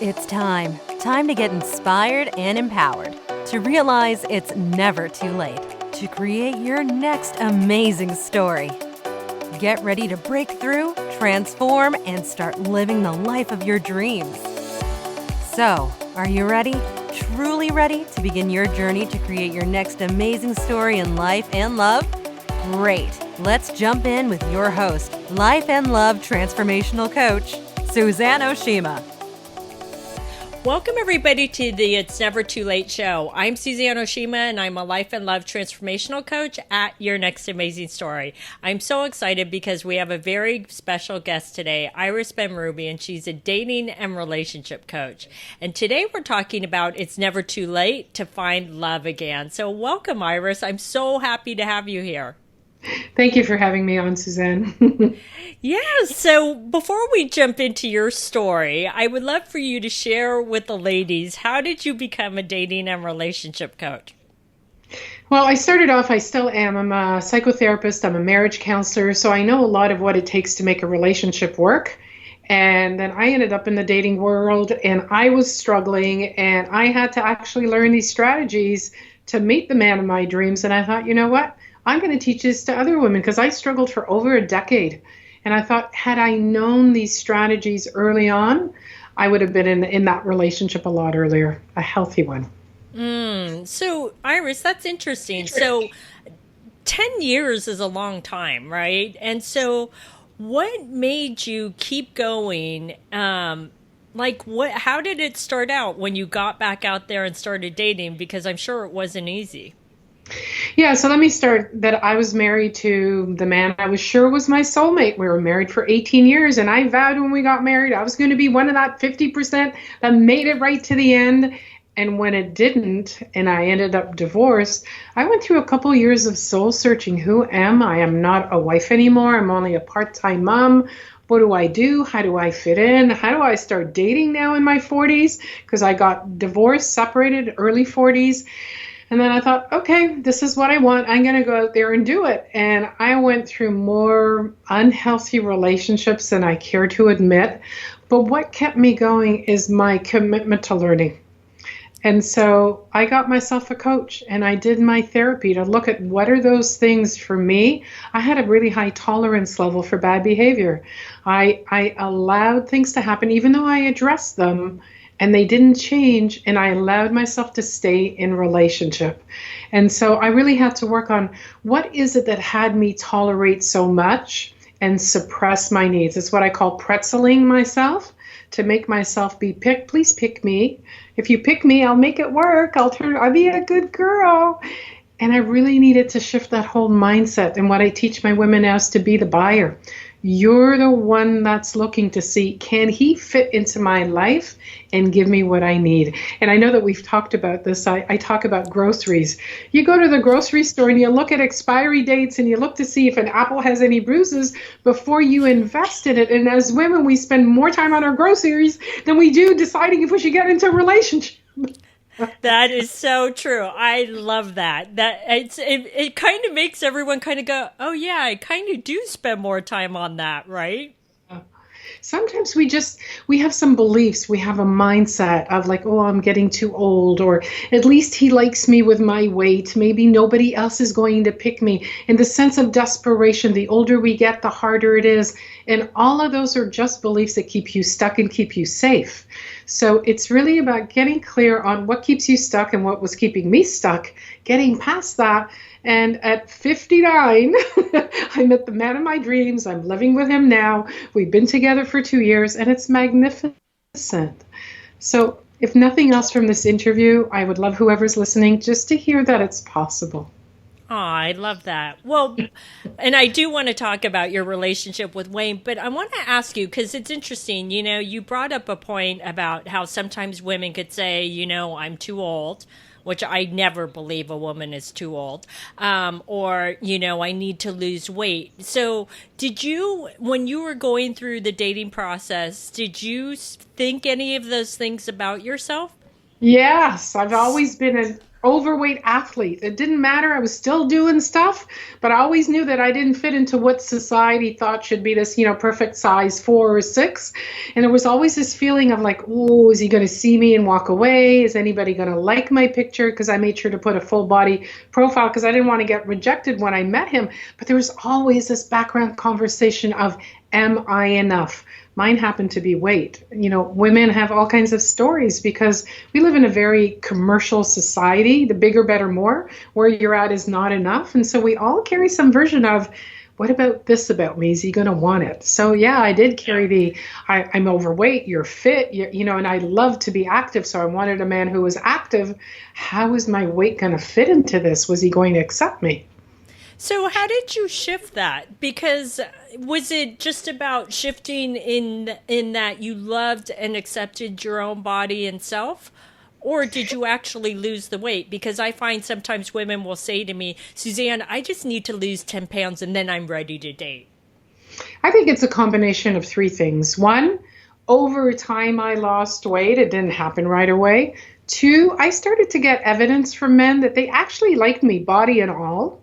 It's time. Time to get inspired and empowered. To realize it's never too late to create your next amazing story. Get ready to break through, transform, and start living the life of your dreams. So, are you ready? Truly ready to begin your journey to create your next amazing story in life and love? Great. Let's jump in with your host, Life and Love Transformational Coach, Suzanne Oshima. Welcome, everybody, to the It's Never Too Late show. I'm Suzanne Oshima, and I'm a life and love transformational coach at Your Next Amazing Story. I'm so excited because we have a very special guest today, Iris Benrubi, and she's a dating and relationship coach. And today we're talking about it's never too late to find love again. So welcome, Iris. I'm so happy to have you here. Thank you for having me on, Suzanne. Yeah, so before we jump into your story, I would love for you to share with the ladies, how did you become a dating and relationship coach? Well, I started off, I still am. I'm a psychotherapist, I'm a marriage counselor, so I know a lot of what it takes to make a relationship work. And then I ended up in the dating world, and I was struggling, and I had to actually learn these strategies to meet the man of my dreams. And I thought, you know what? I'm going to teach this to other women because I struggled for over a decade. And I thought, had I known these strategies early on, I would have been in that relationship a lot earlier, a healthy one. So, Iris, that's interesting. So 10 years is a long time, right? And so what made you keep going? How did it start out when you got back out there and started dating? Because I'm sure it wasn't easy. Yeah, so let me start that I was married to the man I was sure was my soulmate. We were married for 18 years, and I vowed when we got married I was going to be one of that 50% that made it right to the end. And when it didn't, and I ended up divorced, I went through a couple years of soul searching. Who am I? I'm not a wife anymore. I'm only a part-time mom. What do I do? How do I fit in? How do I start dating now in my 40s? Because I got divorced, separated, early 40s. And then I thought, okay, this is what I want. I'm going to go out there and do it. And I went through more unhealthy relationships than I care to admit. But what kept me going is my commitment to learning. And so I got myself a coach, and I did my therapy to look at what are those things for me. I had a really high tolerance level for bad behavior. I allowed things to happen, even though I addressed them. And they didn't change, and I allowed myself to stay in relationship. And so I really had to work on what is it that had me tolerate so much and suppress my needs. It's what I call pretzeling myself to make myself be picked. Please pick me. If you pick me, I'll make it work. I'll be a good girl. And I really needed to shift that whole mindset. And what I teach my women now is to be the buyer. You're the one that's looking to see, can he fit into my life and give me what I need? And I know that we've talked about this. I talk about groceries. You go to the grocery store and you look at expiry dates and you look to see if an apple has any bruises before you invest in it. And as women, we spend more time on our groceries than we do deciding if we should get into a relationship. That is so true. I love that. It kind of makes everyone kind of go, oh yeah, I kind of do spend more time on that, right? Sometimes we have some beliefs. We have a mindset of like, oh, I'm getting too old, or at least he likes me with my weight. Maybe nobody else is going to pick me. And the sense of desperation, the older we get, the harder it is. And all of those are just beliefs that keep you stuck and keep you safe. So it's really about getting clear on what keeps you stuck and what was keeping me stuck, getting past that. And at 59, I met the man of my dreams. I'm living with him now. We've been together for 2 years, and it's magnificent. So if nothing else from this interview, I would love whoever's listening just to hear that it's possible. Oh, I love that. Well, and I do want to talk about your relationship with Wayne, but I want to ask you, because it's interesting, you brought up a point about how sometimes women could say, I'm too old, which I never believe a woman is too old, or, I need to lose weight. So when you were going through the dating process, did you think any of those things about yourself? Yes, I've always been overweight athlete. It didn't matter. I was still doing stuff, but I always knew that I didn't fit into what society thought should be this, perfect size 4 or 6. And there was always this feeling of like, oh, is he going to see me and walk away? Is anybody going to like my picture? Because I made sure to put a full body profile because I didn't want to get rejected when I met him. But there was always this background conversation of, am I enough? Mine happened to be weight. Women have all kinds of stories because we live in a very commercial society. The bigger, better, more. Where you're at is not enough. And so we all carry some version of, what about this about me? Is he going to want it? So yeah, I did carry I'm overweight, you're fit, and I love to be active. So I wanted a man who was active. How is my weight going to fit into this? Was he going to accept me? So how did you shift that? Because was it just about shifting in that you loved and accepted your own body and self? Or did you actually lose the weight? Because I find sometimes women will say to me, Suzanne, I just need to lose 10 pounds and then I'm ready to date. I think it's a combination of 3 things. 1, over time I lost weight. It didn't happen right away. 2, I started to get evidence from men that they actually liked me, body and all.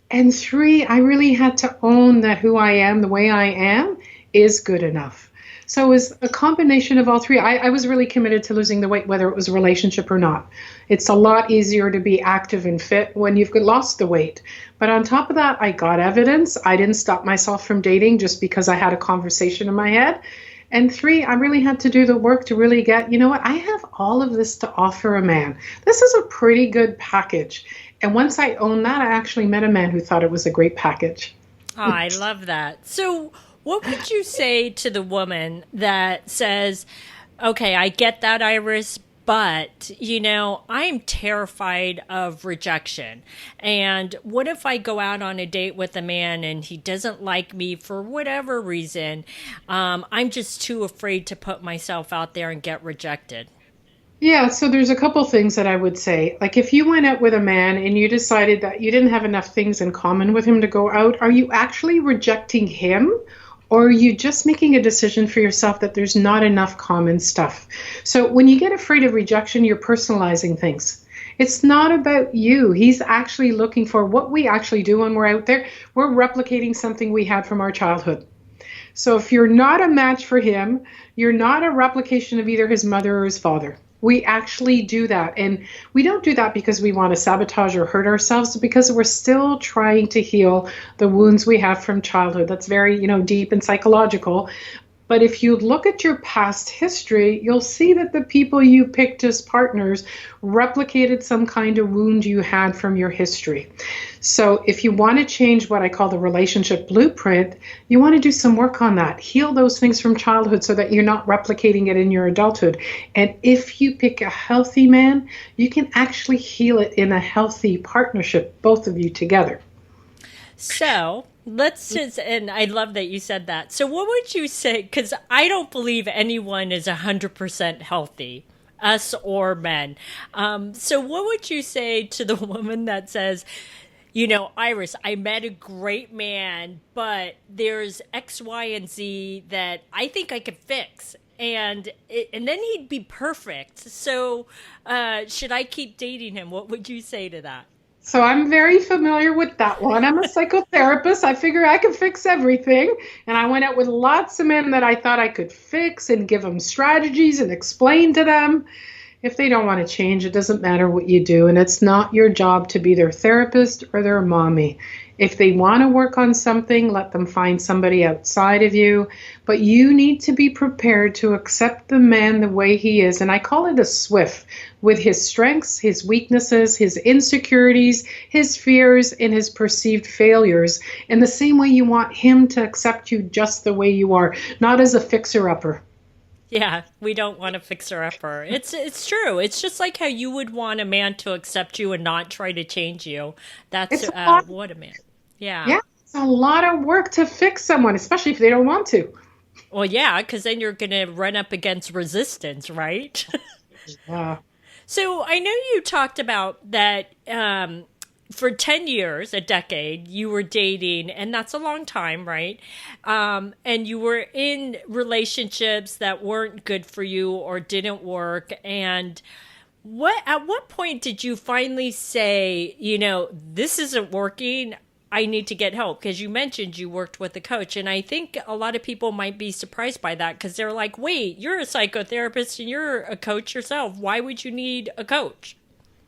And 3, I really had to own that who I am, the way I am, is good enough. So it was a combination of all 3. I was really committed to losing the weight, whether it was a relationship or not. It's a lot easier to be active and fit when you've lost the weight. But on top of that, I got evidence. I didn't stop myself from dating just because I had a conversation in my head. And 3, I really had to do the work to really get, I have all of this to offer a man. This is a pretty good package. And once I owned that, I actually met a man who thought it was a great package. Oh, I love that. So what would you say to the woman that says, okay, I get that, Iris, but, I'm terrified of rejection. And what if I go out on a date with a man and he doesn't like me for whatever reason? I'm just too afraid to put myself out there and get rejected. Yeah, so there's a couple things that I would say. Like if you went out with a man and you decided that you didn't have enough things in common with him to go out, are you actually rejecting him? Or are you just making a decision for yourself that there's not enough common stuff? So when you get afraid of rejection, you're personalizing things. It's not about you. He's actually looking for what we actually do when we're out there. We're replicating something we had from our childhood. So if you're not a match for him, you're not a replication of either his mother or his father. We actually do that. And we don't do that because we want to sabotage or hurt ourselves, because we're still trying to heal the wounds we have from childhood. That's very, deep and psychological. But if you look at your past history, you'll see that the people you picked as partners replicated some kind of wound you had from your history. So if you want to change what I call the relationship blueprint, you want to do some work on that. Heal those things from childhood so that you're not replicating it in your adulthood. And if you pick a healthy man, you can actually heal it in a healthy partnership, both of you together. So let's just, and I love that you said that. So what would you say, because I don't believe anyone is 100% healthy, us or men. So what would you say to the woman that says, Iris, I met a great man, but there's X, Y, and Z that I think I could fix. And then he'd be perfect. So should I keep dating him? What would you say to that? So I'm very familiar with that one. I'm a psychotherapist. I figure I can fix everything. And I went out with lots of men that I thought I could fix and give them strategies and explain to them. If they don't want to change, it doesn't matter what you do. And it's not your job to be their therapist or their mommy. If they want to work on something, let them find somebody outside of you. But you need to be prepared to accept the man the way he is. And I call it a SWIFT, with his strengths, his weaknesses, his insecurities, his fears, and his perceived failures. In the same way you want him to accept you just the way you are, not as a fixer-upper. Yeah, we don't want a fixer-upper. It's true. It's just like how you would want a man to accept you and not try to change you. That's what a man. Yeah. Yeah, it's a lot of work to fix someone, especially if they don't want to. Well, yeah, because then you're going to run up against resistance, right? Yeah. So I know you talked about that for 10 years, a decade, you were dating, and that's a long time, right? And you were in relationships that weren't good for you or didn't work. And At what point did you finally say, this isn't working? I need to get help? Because you mentioned you worked with a coach. And I think a lot of people might be surprised by that because they're like, wait, you're a psychotherapist and you're a coach yourself. Why would you need a coach?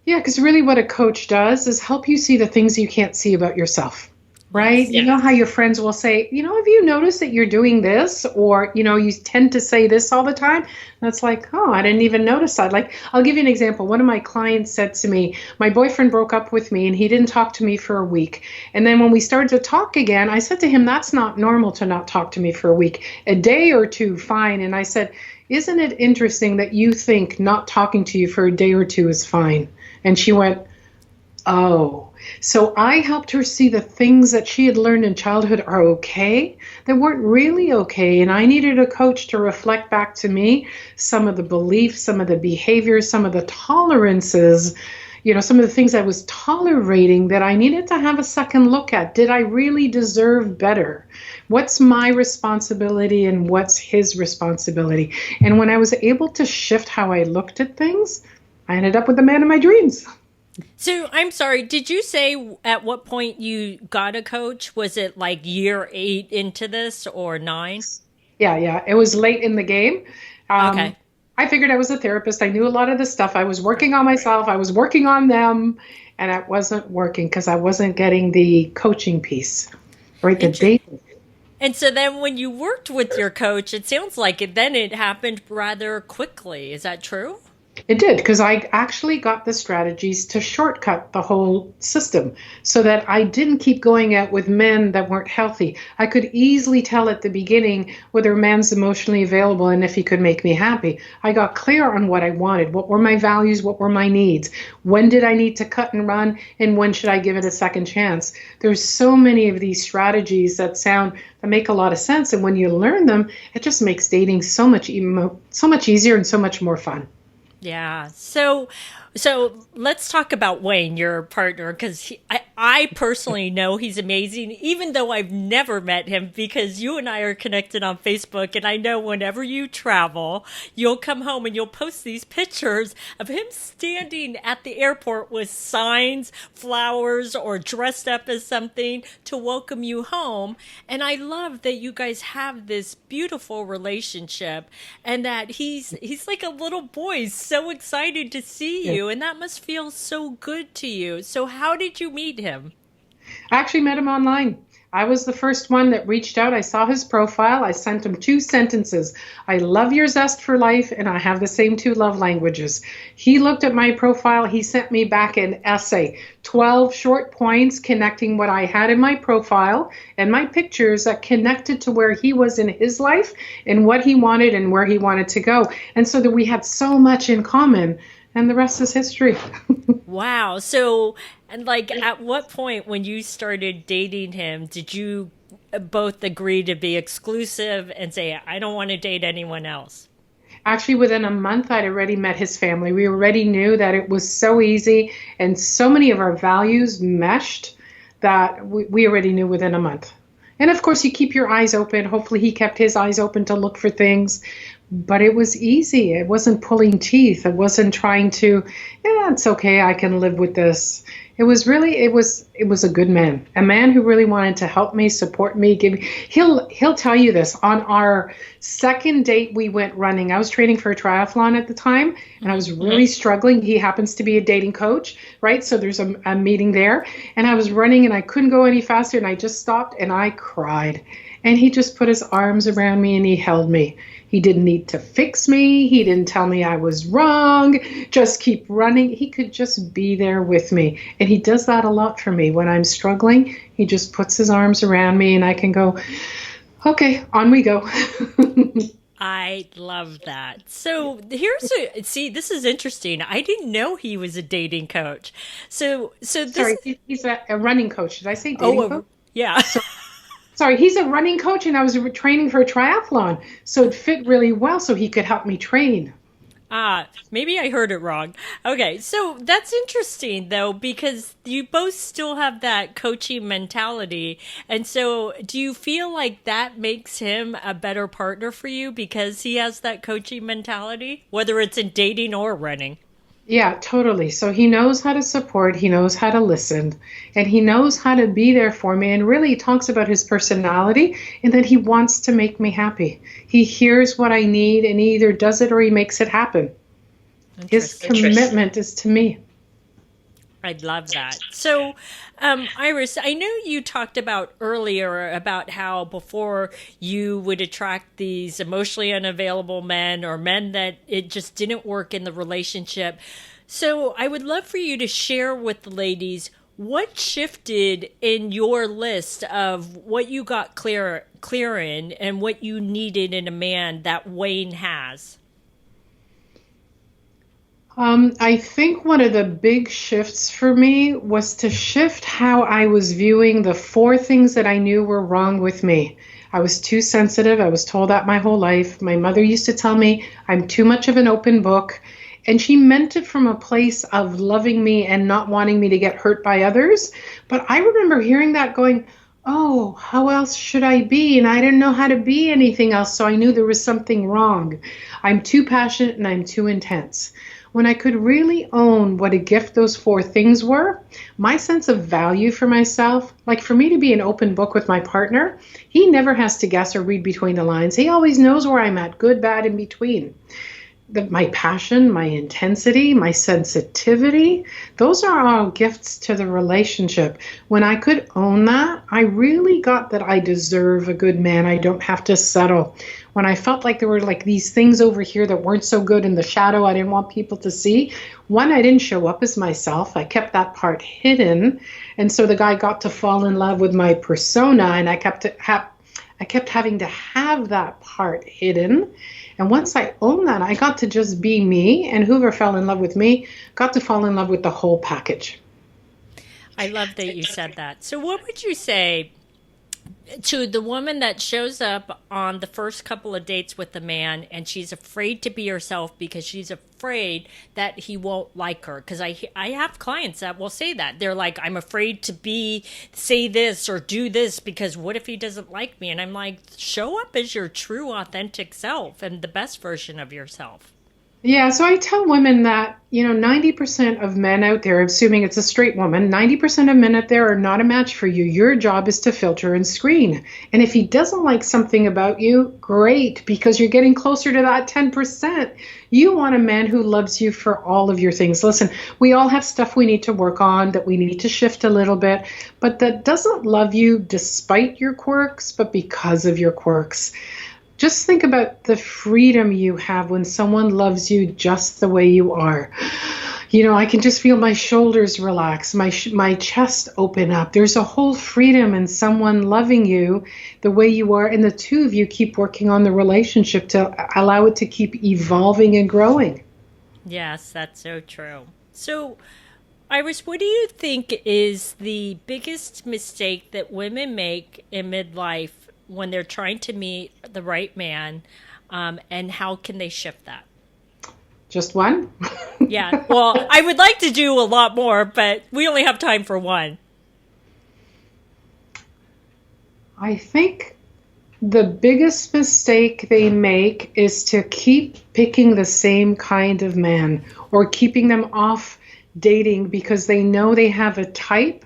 Yeah, because really what a coach does is help you see the things you can't see about yourself. Right? Yes. You know how your friends will say, have you noticed that you're doing this? Or, you tend to say this all the time. And it's like, oh, I didn't even notice that. Like, I'll give you an example. One of my clients said to me, my boyfriend broke up with me and he didn't talk to me for a week. And then when we started to talk again, I said to him, that's not normal to not talk to me for a week. A day or two, fine. And I said, isn't it interesting that you think not talking to you for a day or two is fine? And she went, oh. So I helped her see the things that she had learned in childhood are okay, that weren't really okay. And I needed a coach to reflect back to me some of the beliefs, some of the behaviors, some of the tolerances, some of the things I was tolerating that I needed to have a second look at. Did I really deserve better? What's my responsibility and what's his responsibility? And when I was able to shift how I looked at things, I ended up with the man of my dreams. So I'm sorry, did you say at what point you got a coach? Was it like year 8 into this or 9? Yeah. It was late in the game. Okay. I figured I was a therapist. I knew a lot of the stuff. I was working on myself. I was working on them. And it wasn't working because I wasn't getting the coaching piece, right? The dating. And so then when you worked with your coach, it sounds like it happened rather quickly. Is that true? It did, because I actually got the strategies to shortcut the whole system so that I didn't keep going out with men that weren't healthy. I could easily tell at the beginning whether a man's emotionally available and if he could make me happy. I got clear on what I wanted. What were my values? What were my needs? When did I need to cut and run? And when should I give it a second chance? There's so many of these strategies that make a lot of sense. And when you learn them, it just makes dating so much easier and so much more fun. Yeah. So let's talk about Wayne, your partner, because I personally know he's amazing, even though I've never met him, because you and I are connected on Facebook. And I know whenever you travel, you'll come home and you'll post these pictures of him standing at the airport with signs, flowers, or dressed up as something to welcome you home. And I love that you guys have this beautiful relationship and that he's like a little boy, so excited to see you. And that must feel so good to you. So how did you meet him? I actually met him online. I was the first one that reached out. I saw his profile. I sent him 2 sentences. I love your zest for life, and I have the same 2 love languages. He looked at my profile. He sent me back an essay, 12 short points connecting what I had in my profile and my pictures that connected to where he was in his life and what he wanted and where he wanted to go. And so that we had so much in common. And the rest is history. Wow. So, and like, at what point when you started dating him, did you both agree to be exclusive and say, I don't want to date anyone else? Actually, within a month, I'd already met his family. We already knew that it was so easy and so many of our values meshed that we already knew within a month. And of course, you keep your eyes open. Hopefully he kept his eyes open to look for things. But it was easy. It wasn't pulling teeth. It wasn't trying to, it's okay, I can live with this. It was a good man, a man who really wanted to help me, support me, he'll tell you this. On our second date, we went running. I was training for a triathlon at the time, and I was really struggling. He happens to be a dating coach, right? So there's a meeting there, and I was running, and I couldn't go any faster, and I just stopped, and I cried. And he just put his arms around me, and he held me. He didn't need to fix me. He didn't tell me I was wrong. Just keep running. He could just be there with me. And he does that a lot for me. When I'm struggling, he just puts his arms around me and I can go, okay, on we go. I love that. So see, this is interesting. I didn't know he was a dating coach. So this. Sorry, he's a running coach. Did I say dating coach? Yeah. Sorry, he's a running coach, and I was training for a triathlon, so it fit really well so he could help me train. Maybe I heard it wrong. Okay, so that's interesting, though, because you both still have that coaching mentality. And so do you feel like that makes him a better partner for you because he has that coaching mentality, whether it's in dating or running? Yeah, totally. So he knows how to support, he knows how to listen, and he knows how to be there for me, and really talks about his personality and that he wants to make me happy. He hears what I need and he either does it or he makes it happen. His commitment is to me. I love that. So, Iris, I know you talked about earlier about how before you would attract these emotionally unavailable men or men that it just didn't work in the relationship. So, I would love for you to share with the ladies what shifted in your list of what you got clear in and what you needed in a man that Wayne has. I think one of the big shifts for me was to shift how I was viewing the four things that I knew were wrong with me. I was too sensitive. I was told that my whole life. My mother used to tell me I'm too much of an open book. And she meant it from a place of loving me and not wanting me to get hurt by others. But I remember hearing that going, oh, how else should I be? And I didn't know how to be anything else. So I knew there was something wrong. I'm too passionate and I'm too intense. When I could really own what a gift those four things were, my sense of value for myself, like for me to be an open book with my partner, he never has to guess or read between the lines. He always knows where I'm at, good, bad, in between. My passion, my intensity, my sensitivity, those are all gifts to the relationship. When I could own that, I really got that I deserve a good man. I don't have to settle. When I felt like there were like these things over here that weren't so good in the shadow, I didn't want people to see. One, I didn't show up as myself. I kept that part hidden. And so the guy got to fall in love with my persona, and I kept having to have that part hidden. And once I owned that, I got to just be me, and whoever fell in love with me got to fall in love with the whole package. I love that you said that. So what would you say to the woman that shows up on the first couple of dates with the man and she's afraid to be herself because she's afraid that he won't like her? Because I have clients that will say that. They're like, I'm afraid to say this or do this because what if he doesn't like me? And I'm like, show up as your true authentic self and the best version of yourself. Yeah, so I tell women that, 90% of men out there, assuming it's a straight woman, 90% of men out there are not a match for you. Your job is to filter and screen. And if he doesn't like something about you, great, because you're getting closer to that 10%. You want a man who loves you for all of your things. Listen, we all have stuff we need to work on, that we need to shift a little bit, but that doesn't love you despite your quirks, but because of your quirks. Just think about the freedom you have when someone loves you just the way you are. I can just feel my shoulders relax, my chest open up. There's a whole freedom in someone loving you the way you are, and the two of you keep working on the relationship to allow it to keep evolving and growing. Yes, that's so true. So, Iris, what do you think is the biggest mistake that women make in midlife when they're trying to meet the right man, and how can they shift that? Just one? Yeah. Well, I would like to do a lot more, but we only have time for one. I think the biggest mistake they make is to keep picking the same kind of man or keeping them off dating because they know they have a type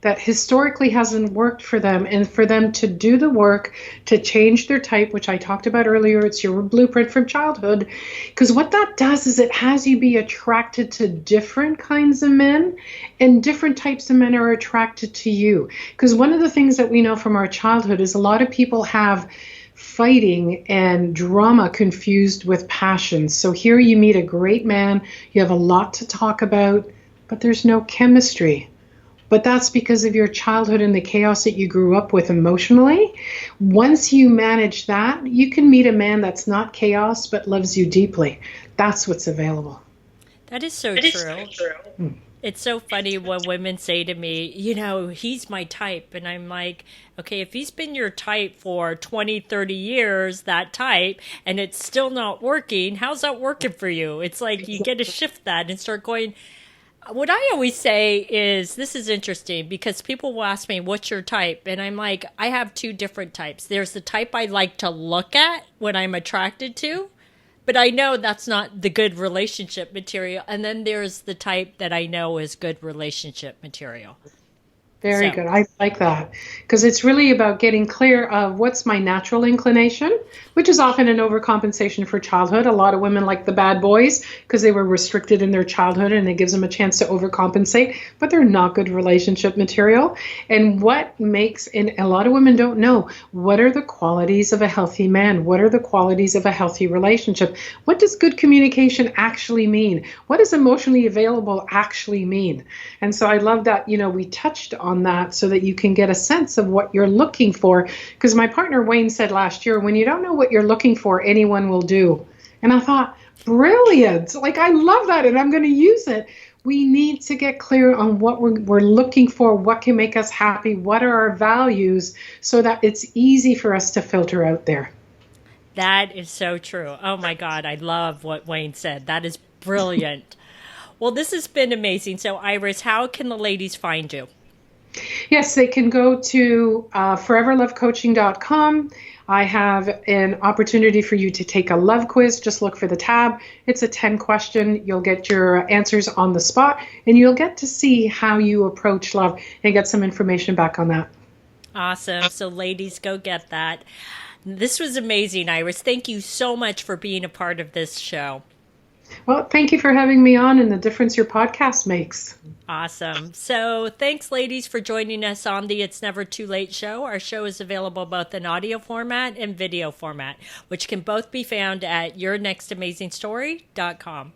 that historically hasn't worked for them, and for them to do the work to change their type, which I talked about earlier, it's your blueprint from childhood, because what that does is it has you be attracted to different kinds of men, and different types of men are attracted to you. Because one of the things that we know from our childhood is a lot of people have fighting and drama confused with passion. So here you meet a great man, you have a lot to talk about, but there's no chemistry. But that's because of your childhood and the chaos that you grew up with emotionally. Once you manage that, you can meet a man that's not chaos but loves you deeply. That's what's available. That is so true. It's so funny when women say to me, he's my type. And I'm like, okay, if he's been your type for 20, 30 years, that type, and it's still not working, how's that working for you? It's like you get to shift that and start going. What I always say is, this is interesting because people will ask me, what's your type? And I'm like, I have two different types. There's the type I like to look at, what I'm attracted to. But I know that's not the good relationship material. And then there's the type that I know is good relationship material. Very good. I like that because it's really about getting clear of what's my natural inclination, which is often an overcompensation for childhood. A lot of women like the bad boys because they were restricted in their childhood and it gives them a chance to overcompensate, but they're not good relationship material. And what makes, and a lot of women don't know, what are the qualities of a healthy man? What are the qualities of a healthy relationship? What does good communication actually mean? What does emotionally available actually mean? And so I love that, we touched on that so that you can get a sense of what you're looking for. Because my partner Wayne said last year, when you don't know what you're looking for, anyone will do. And I thought, brilliant. Like, I love that and I'm going to use it. We need to get clear on what we're looking for, what can make us happy, what are our values, so that it's easy for us to filter out there. That is so true. Oh my God, I love what Wayne said. That is brilliant. Well, this has been amazing. So Iris, how can the ladies find you? Yes, they can go to foreverlovecoaching.com. I have an opportunity for you to take a love quiz. Just look for the tab. It's a 10-question. You'll get your answers on the spot, and you'll get to see how you approach love and get some information back on that. Awesome. So ladies, go get that. This was amazing, Iris. Thank you so much for being a part of this show. Well, thank you for having me on and the difference your podcast makes. Awesome. So thanks, ladies, for joining us on the It's Never Too Late show. Our show is available both in audio format and video format, which can both be found at yournextamazingstory.com.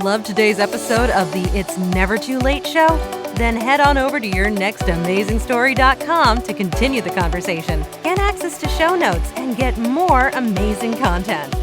Love today's episode of the It's Never Too Late show? Then head on over to yournextamazingstory.com to continue the conversation, get access to show notes, and get more amazing content.